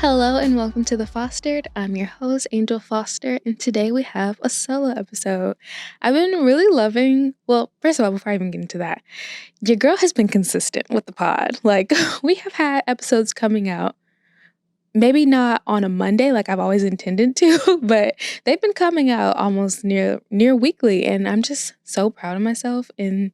Hello and welcome to The Fostered. I'm your host, Angel Foster, and today we have a solo episode. I've been really loving, well, first of all, before I even get into that, your girl has been consistent with the pod. Like, we have had episodes coming out, maybe not on a Monday like I've always intended to, but they've been coming out almost near weekly, and I'm just so proud of myself in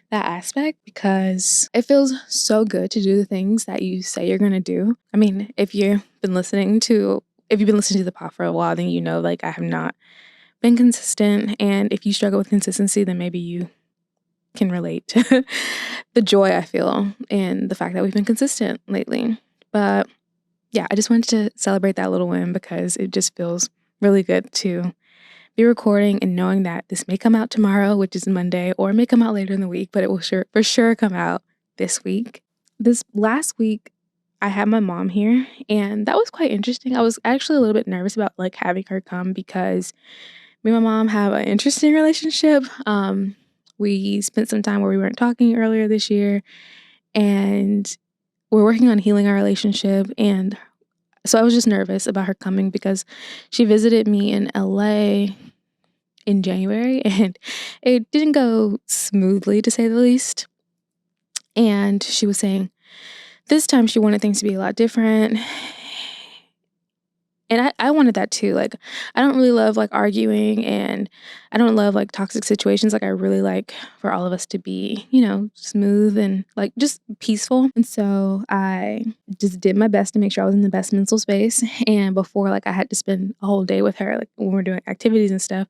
that aspect because it feels so good to do the things that you say you're gonna do. I mean, if you've been listening to the pod for a while, then you know like I have not been consistent. And if you struggle with consistency, then maybe you can relate to the joy I feel and the fact that we've been consistent lately. But yeah, I just wanted to celebrate that little win because it just feels really good to be recording and knowing that this may come out tomorrow, which is Monday, or it may come out later in the week, but it will for sure come out this week. This last week, I had my mom here, and that was quite interesting. I was actually a little bit nervous about like having her come because me and my mom have an interesting relationship. We spent some time where we weren't talking earlier this year, and we're working on healing our relationship. And so I was just nervous about her coming because she visited me in LA in January and it didn't go smoothly to say the least. And she was saying this time she wanted things to be a lot different. And I wanted that too. Like, I don't really love like arguing and I don't love like toxic situations. Like, I really like for all of us to be, smooth and like just peaceful. And so I just did my best to make sure I was in the best mental space. And before like I had to spend a whole day with her, like when we're doing activities and stuff,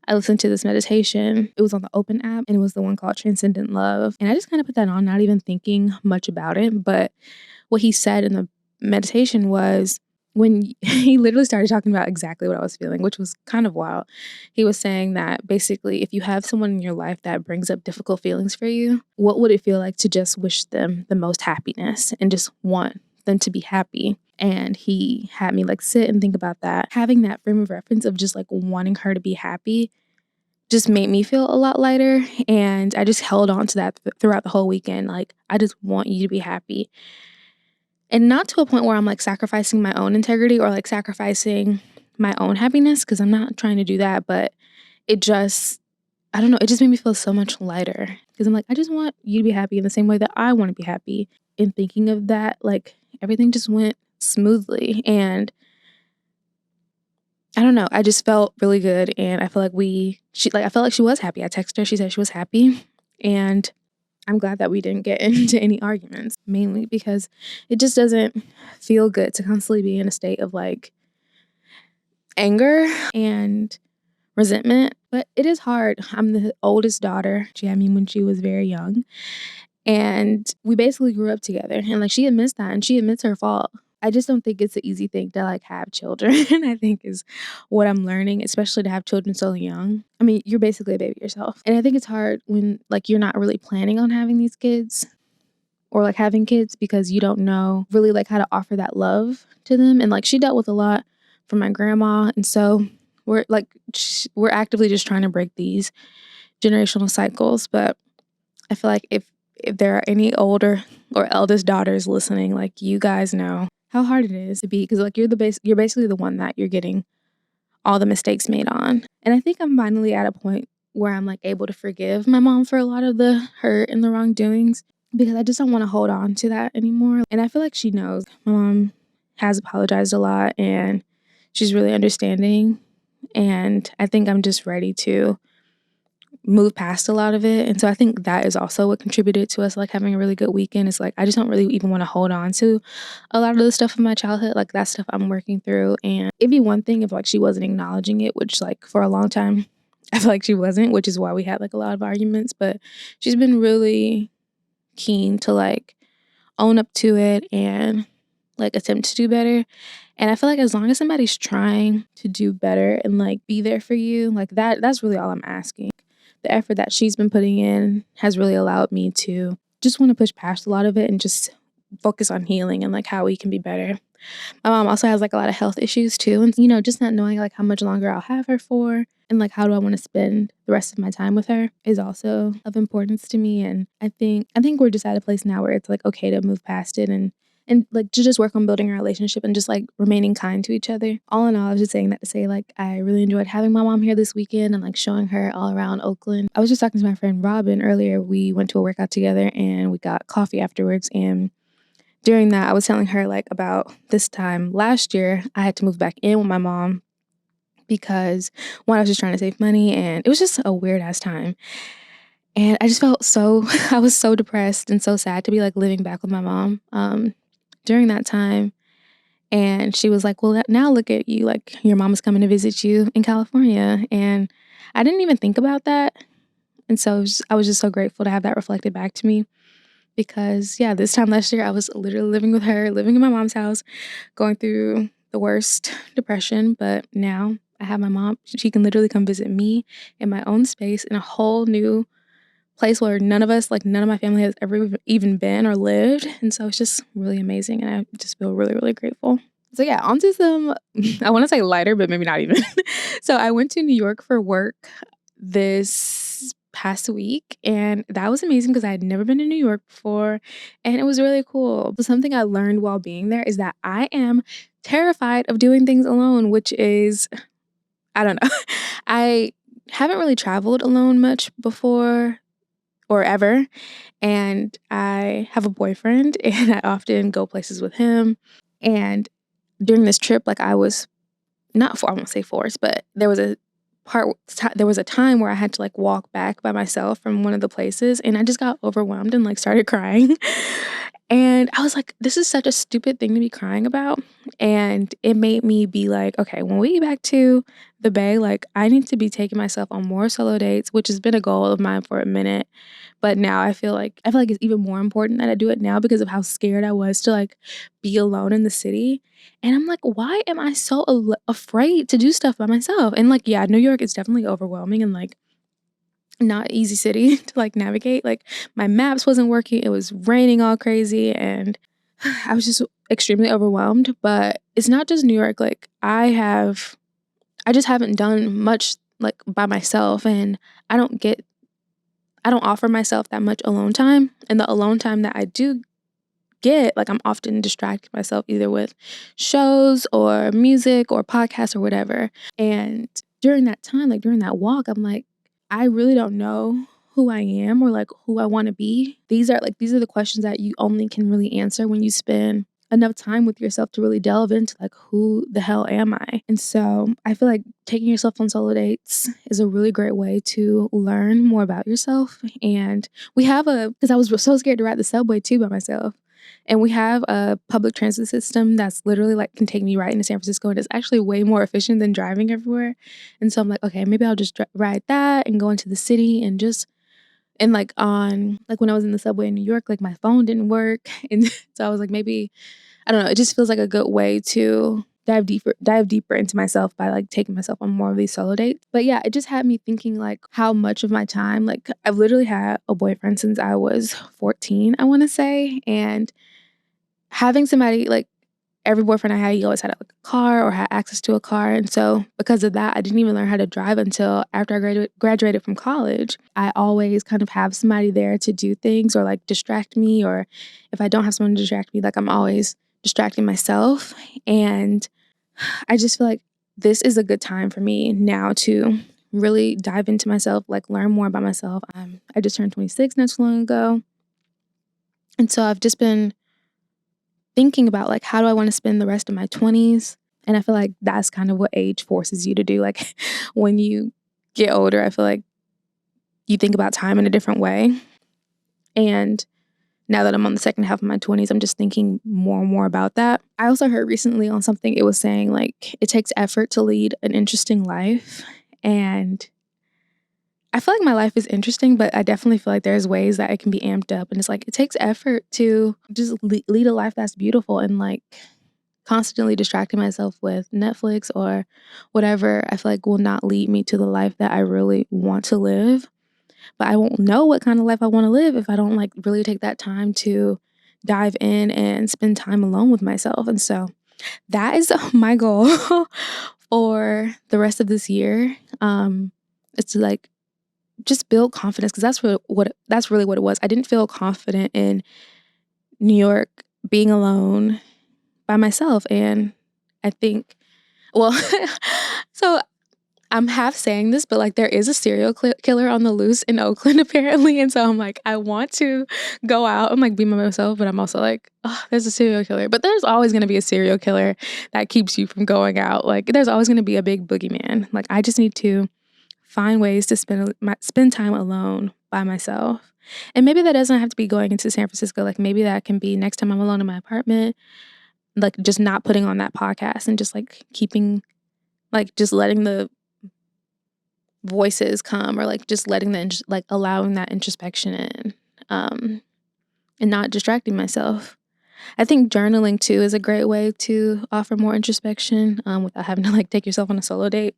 I listened to this meditation. It was on the Open app and it was the one called Transcendent Love. And I just kind of put that on, not even thinking much about it. But what he said in the meditation was, when he literally started talking about exactly what I was feeling, which was kind of wild. He was saying that basically, if you have someone in your life that brings up difficult feelings for you, what would it feel like to just wish them the most happiness and just want them to be happy? And he had me like sit and think about that. Having that frame of reference of just like wanting her to be happy just made me feel a lot lighter. And I just held on to that throughout the whole weekend. Like, I just want you to be happy. And not to a point where I'm like sacrificing my own integrity or like sacrificing my own happiness, because I'm not trying to do that. But it just, I don't know, it just made me feel so much lighter because I'm like, I just want you to be happy in the same way that I want to be happy. In thinking of that, like everything just went smoothly. And I don't know, I just felt really good. And I feel like I felt like she was happy. I texted her, she said she was happy. And I'm glad that we didn't get into any arguments, mainly because it just doesn't feel good to constantly be in a state of like anger and resentment. But it is hard. I'm the oldest daughter. She had me when she was very young. And we basically grew up together. And like she admits that and she admits her fault. I just don't think it's an easy thing to like have children. I think is what I'm learning, especially to have children so young. I mean, you're basically a baby yourself. And I think it's hard when like you're not really planning on having these kids or like having kids because you don't know really like how to offer that love to them. And like she dealt with a lot from my grandma. And so we're actively just trying to break these generational cycles. But I feel like if there are any older or eldest daughters listening, like you guys know how hard it is to be, because like you're basically the one that you're getting all the mistakes made on. And I think I'm finally at a point where I'm like able to forgive my mom for a lot of the hurt and the wrongdoings because I just don't want to hold on to that anymore. And I feel like she knows. My mom has apologized a lot and she's really understanding. And I think I'm just ready to move past a lot of it. And so I think that is also what contributed to us like having a really good weekend. It's like I just don't really even want to hold on to a lot of the stuff from my childhood. Like that stuff I'm working through. And it'd be one thing if like she wasn't acknowledging it, which like for a long time I feel like she wasn't, which is why we had like a lot of arguments. But she's been really keen to like own up to it and like attempt to do better. And I feel like as long as somebody's trying to do better and like be there for you, like that's really all I'm asking. The effort that she's been putting in has really allowed me to just want to push past a lot of it and just focus on healing and like how we can be better. My mom also has like a lot of health issues too. And, just not knowing like how much longer I'll have her for and like how do I want to spend the rest of my time with her is also of importance to me. And I think we're just at a place now where it's like okay to move past it and and like to just work on building a relationship and just like remaining kind to each other. All in all, I was just saying that to say like I really enjoyed having my mom here this weekend and like showing her all around Oakland. I was just talking to my friend Robin earlier. We went to a workout together and we got coffee afterwards, and during that I was telling her like about this time last year I had to move back in with my mom because one, I was just trying to save money and it was just a weird ass time. And I just felt so I was so depressed and so sad to be like living back with my mom during that time. And she was like, well, now look at you, like your mom is coming to visit you in California. And I didn't even think about that. And so I was just so grateful to have that reflected back to me because, yeah, this time last year, I was literally living with her, living in my mom's house, going through the worst depression. But now I have my mom. She can literally come visit me in my own space in a whole new place where none of my family has ever even been or lived. And so it's just really amazing. And I just feel really, really grateful. So yeah, on to some, I want to say lighter, but maybe not even. So I went to New York for work this past week, and that was amazing because I had never been to New York before, and it was really cool. But something I learned while being there is that I am terrified of doing things alone, which is, I don't know. I haven't really traveled alone much before or ever. And I have a boyfriend and I often go places with him. And during this trip, like I was I won't say forced, but there was a time where I had to like walk back by myself from one of the places, and I just got overwhelmed and like started crying. And I was like, this is such a stupid thing to be crying about. And it made me be like, okay, when we get back to the Bay, like I need to be taking myself on more solo dates, which has been a goal of mine for a minute. But now I feel like it's even more important that I do it now because of how scared I was to like be alone in the city. And I'm like, why am I so afraid to do stuff by myself? And like, yeah, New York is definitely overwhelming and like not easy city to like navigate. Like my maps wasn't working. It was raining all crazy and I was just extremely overwhelmed. But it's not just New York. Like I just haven't done much like by myself, and I don't offer myself that much alone time. And the alone time that I do get, like I'm often distracting myself either with shows or music or podcasts or whatever. And during that time, like during that walk, I'm like, I really don't know who I am or like who I want to be. These are the questions that you only can really answer when you spend enough time with yourself to really delve into like who the hell am I? And so I feel like taking yourself on solo dates is a really great way to learn more about yourself. And because I was so scared to ride the subway too by myself. And we have a public transit system that's literally like can take me right into San Francisco, and it's actually way more efficient than driving everywhere. And so I'm like, okay, maybe I'll just ride that and go into the city and just and like on like when I was in the subway in New York, like my phone didn't work, and so I was like, maybe I don't know. It just feels like a good way to dive deeper into myself by like taking myself on more of these solo dates. But yeah, it just had me thinking like how much of my time, like I've literally had a boyfriend since I was 14, I want to say, and having somebody like every boyfriend I had, he always had like a car or had access to a car. And so because of that, I didn't even learn how to drive until after I graduated from college. I always kind of have somebody there to do things or like distract me, or if I don't have someone to distract me, like I'm always distracting myself. And I just feel like this is a good time for me now to really dive into myself, like learn more about myself. I just turned 26 not too long ago. And so I've just been thinking about like how do I want to spend the rest of my 20s. And I feel like that's kind of what age forces you to do. Like when you get older, I feel like you think about time in a different way. And now that I'm on the second half of my 20s, I'm just thinking more and more about that. I also heard recently on something, it was saying like it takes effort to lead an interesting life. And I feel like my life is interesting, but I definitely feel like there's ways that it can be amped up. And it's like it takes effort to just lead a life that's beautiful, and like constantly distracting myself with Netflix or whatever, I feel like will not lead me to the life that I really want to live. But I won't know what kind of life I want to live if I don't like really take that time to dive in and spend time alone with myself. And so that is my goal for the rest of this year. It's to like just build confidence, because that's really what it was. I didn't feel confident in New York being alone by myself. And I think, well, so I'm half saying this, but like there is a serial killer on the loose in Oakland apparently. And so I'm like, I want to go out and like be myself, but I'm also like, oh, there's a serial killer. But there's always going to be a serial killer that keeps you from going out. Like there's always going to be a big boogeyman. Like I just need to find ways to spend time alone by myself. And maybe that doesn't have to be going into San Francisco. Like maybe that can be next time I'm alone in my apartment, like just not putting on that podcast and just like keeping, like just letting the voices come, or like just letting like allowing that introspection in, and not distracting myself. I think journaling too is a great way to offer more introspection, without having to like take yourself on a solo date.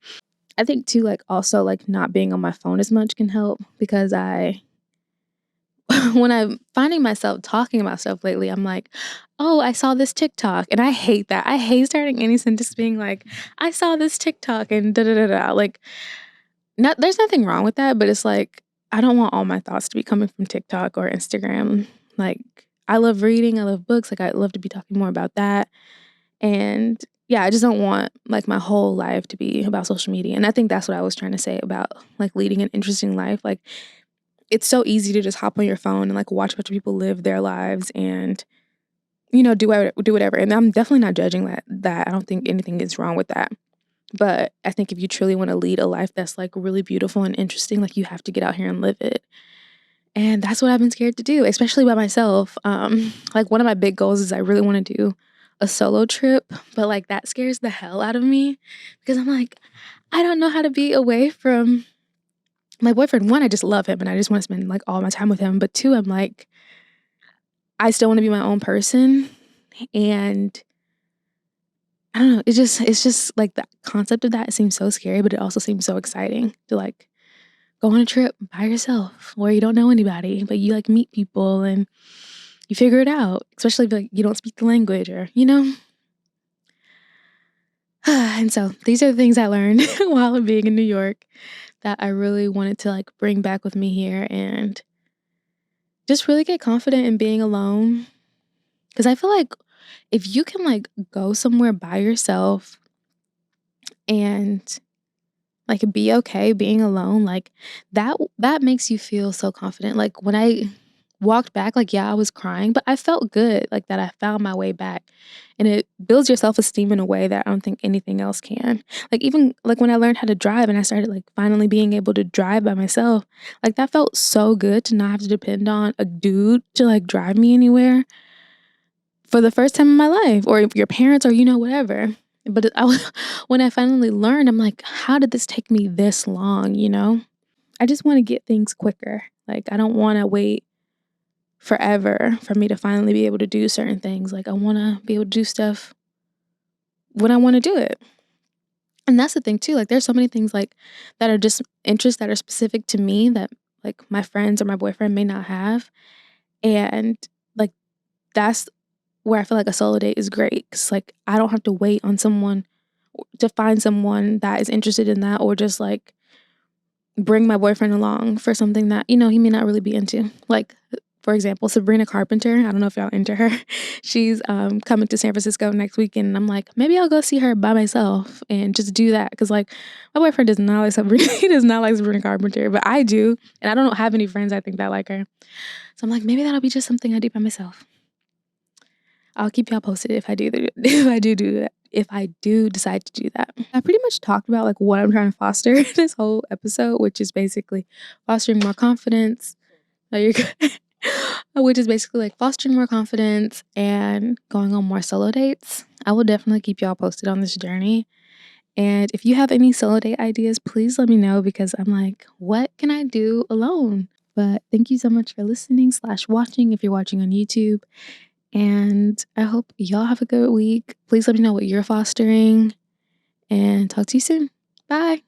I think too, like also like not being on my phone as much can help, because when I'm finding myself talking about stuff lately, I'm like, oh, I saw this TikTok, and I hate that. I hate starting any sentence being like, I saw this TikTok and da da da da. Like, there's nothing wrong with that, but it's like I don't want all my thoughts to be coming from TikTok or Instagram. Like I love reading, I love books, like I'd love to be talking more about that. And yeah, I just don't want like my whole life to be about social media. And I think that's what I was trying to say about like leading an interesting life. Like it's so easy to just hop on your phone and like watch a bunch of people live their lives and do whatever. And I'm definitely not judging that. I don't think anything is wrong with that. But I think if you truly want to lead a life that's like really beautiful and interesting, like you have to get out here and live it. And that's what I've been scared to do, especially by myself. Like one of my big goals is I really want to do a solo trip, but like that scares the hell out of me, because I'm like, I don't know how to be away from my boyfriend. One, I just love him and I just want to spend like all my time with him. But two, I'm like, I still want to be my own person. And I don't know, it's just like the concept of that seems so scary, but it also seems so exciting to like go on a trip by yourself where you don't know anybody, but you like meet people and you figure it out, especially if like you don't speak the language or. And so these are the things I learned while being in New York that I really wanted to like bring back with me here and just really get confident in being alone. Because I feel like if you can like go somewhere by yourself and like be okay being alone, like that makes you feel so confident. Like when I walked back, like yeah, I was crying, but I felt good, like that I found my way back. And it builds your self-esteem in a way that I don't think anything else can. Like even like when I learned how to drive and I started like finally being able to drive by myself, like that felt so good to not have to depend on a dude to like drive me anywhere for the first time in my life, or your parents, or whatever. But when I finally learned, I'm like, how did this take me this long? I just want to get things quicker. Like I don't want to wait forever for me to finally be able to do certain things. Like I want to be able to do stuff when I want to do it. And that's the thing too. Like there's so many things like that are just interests that are specific to me that like my friends or my boyfriend may not have. And like that's where I feel like a solo date is great, because like I don't have to wait on someone to find someone that is interested in that, or just like bring my boyfriend along for something that he may not really be into. Like for example, Sabrina Carpenter, I don't know if y'all into her. She's coming to San Francisco next weekend, and I'm like, maybe I'll go see her by myself and just do that, because like my boyfriend does not like Sabrina. He does not like Sabrina Carpenter, but I do, and I don't have any friends I think that like her. So I'm like, maybe that'll be just something I do by myself. I'll keep y'all posted if I do that. If I do decide to do that. I pretty much talked about like what I'm trying to foster in this whole episode, which is basically fostering more confidence. Oh, you're good. Which is basically like fostering more confidence and going on more solo dates. I will definitely keep y'all posted on this journey. And if you have any solo date ideas, please let me know, because I'm like, what can I do alone? But thank you so much for listening / watching if you're watching on YouTube. And I hope y'all have a good week. Please let me know what you're fostering, and talk to you soon. Bye.